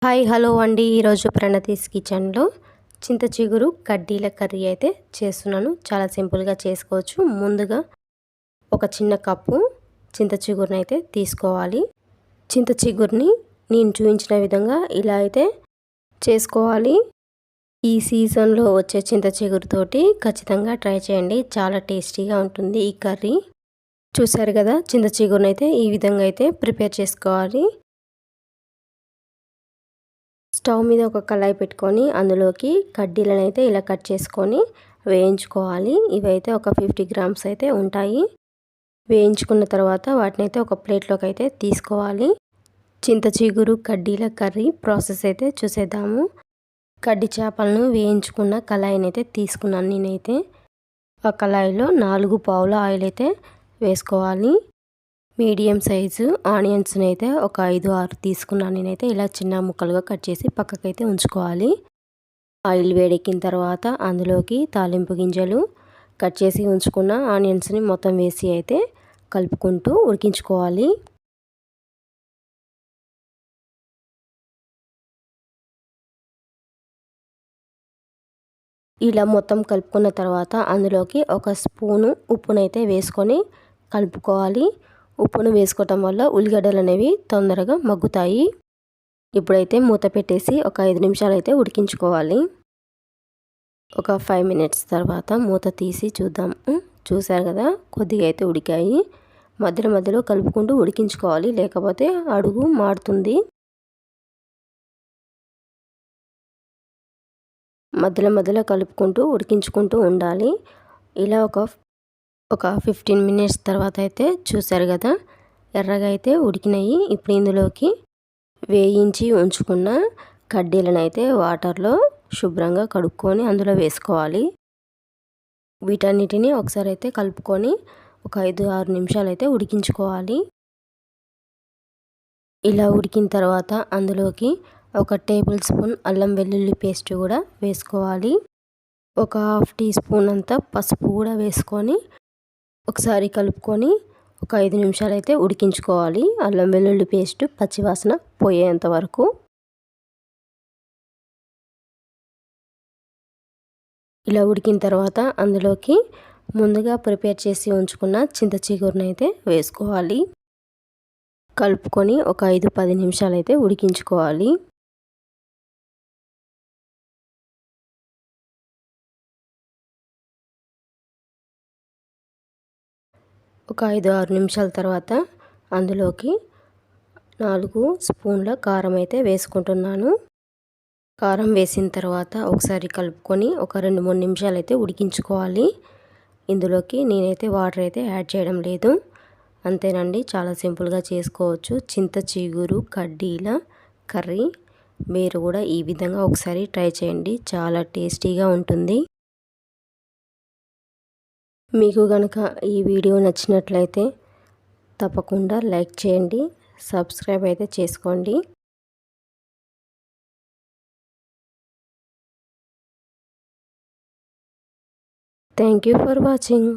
Hi hello అండి. ఈరోజు ప్రణతీస్ కిచెన్లో చింత చిగురు కడ్డీల కర్రీ అయితే చేస్తున్నాను. చాలా సింపుల్గా చేసుకోవచ్చు. ముందుగా ఒక చిన్న కప్పు చింత చిగురుని అయితే తీసుకోవాలి. చింత చిగురుని నేను చూపించిన విధంగా ఇలా అయితే చేసుకోవాలి. ఈ సీజన్లో వచ్చే చింత చిగురుతోటి ఖచ్చితంగా ట్రై చేయండి. చాలా టేస్టీగా ఉంటుంది ఈ కర్రీ. చూసారు కదా, చింత చిగురుని అయితే ఈ విధంగా అయితే ప్రిపేర్ చేసుకోవాలి. స్టవ్ మీద ఒక కళాయి పెట్టుకొని అందులోకి కడ్డీలను అయితే ఇలా కట్ చేసుకొని వేయించుకోవాలి. ఇవైతే ఒక 50 గ్రామ్స్ అయితే ఉంటాయి. వేయించుకున్న తర్వాత వాటిని అయితే ఒక ప్లేట్లోకి అయితే తీసుకోవాలి. చింత చిగురు కడ్డీల కర్రీ ప్రాసెస్ అయితే చూసేద్దాము. కడ్డీ చేపలను వేయించుకున్న కళాయిని అయితే తీసుకున్నాను నేనైతే. ఆ కళాయిలో 4 పావుల ఆయిల్ అయితే వేసుకోవాలి. మీడియం సైజు ఆనియన్స్ని అయితే ఒక 5-6 తీసుకున్నాను నేనైతే. ఇలా చిన్న ముక్కలుగా కట్ చేసి పక్కకైతే ఉంచుకోవాలి. ఆయిల్ వేడెక్కిన తర్వాత అందులోకి తాలింపు గింజలు, కట్ చేసి ఉంచుకున్న ఆనియన్స్ని మొత్తం వేసి అయితే కలుపుకుంటూ ఉడికించుకోవాలి. ఇలా మొత్తం కలుపుకున్న తర్వాత అందులోకి ఒక స్పూను ఉప్పునైతే వేసుకొని కలుపుకోవాలి. ఉప్పును వేసుకోవటం వల్ల ఉల్లిగడ్డలు అనేవి తొందరగా మగ్గుతాయి. ఇప్పుడైతే మూత పెట్టేసి ఒక 5 నిమిషాలు అయితే ఉడికించుకోవాలి. ఒక 5 మినిట్స్ తర్వాత మూత తీసి చూద్దాం. చూసారు కదా, కొద్దిగా అయితే ఉడికాయి. మధ్యలో మధ్యలో కలుపుకుంటూ ఉడికించుకోవాలి, లేకపోతే అడుగు మాడుతుంది. మధ్యలో మధ్యలో కలుపుకుంటూ ఉడికించుకుంటూ ఉండాలి. ఇలా ఒక 15 మినిట్స్ తర్వాత అయితే చూసారు కదా, ఎర్రగా అయితే ఉడికినాయి. ఇప్పుడు ఇందులోకి వేయించి ఉంచుకున్న కడ్డీలను అయితే వాటర్లో శుభ్రంగా కడుక్కొని అందులో వేసుకోవాలి. వీటన్నిటిని ఒకసారి అయితే కలుపుకొని ఒక 5-6 నిమిషాలు అయితే ఉడికించుకోవాలి. ఇలా ఉడికిన తర్వాత అందులోకి ఒక టేబుల్ స్పూన్ అల్లం వెల్లుల్లి పేస్ట్ కూడా వేసుకోవాలి. ఒక హాఫ్ టీ స్పూన్ అంతా పసుపు కూడా వేసుకొని ఒకసారి కలుపుకొని ఒక 5 నిమిషాలు అయితే ఉడికించుకోవాలి. అల్లం వెల్లుల్లి పేస్ట్ పచ్చివాసన పోయేంత వరకు. ఇలా ఉడికిన తర్వాత అందులోకి ముందుగా ప్రిపేర్ చేసి ఉంచుకున్న చింత చిగురుని అయితే వేసుకోవాలి. కలుపుకొని ఒక 5-10 నిమిషాలు అయితే ఉడికించుకోవాలి. ఒక 5-6 నిమిషాల తర్వాత అందులోకి 4 స్పూన్ల కారం అయితే వేసుకుంటున్నాను. కారం వేసిన తర్వాత ఒకసారి కలుపుకొని ఒక 2-3 నిమిషాలు అయితే ఉడికించుకోవాలి. ఇందులోకి నేనైతే వాటర్ అయితే యాడ్ చేయడం లేదు. అంతేనండి, చాలా సింపుల్గా చేసుకోవచ్చు చింత చిగురు కడ్డీల కర్రీ. మీరు కూడా ఈ విధంగా ఒకసారి ట్రై చేయండి, చాలా టేస్టీగా ఉంటుంది. మీకు కనుక ఈ వీడియో నచ్చినట్లయితే తప్పకుండా లైక్ చేయండి, సబ్స్క్రైబ్ అయితే చేసుకోండి. Thank you for watching.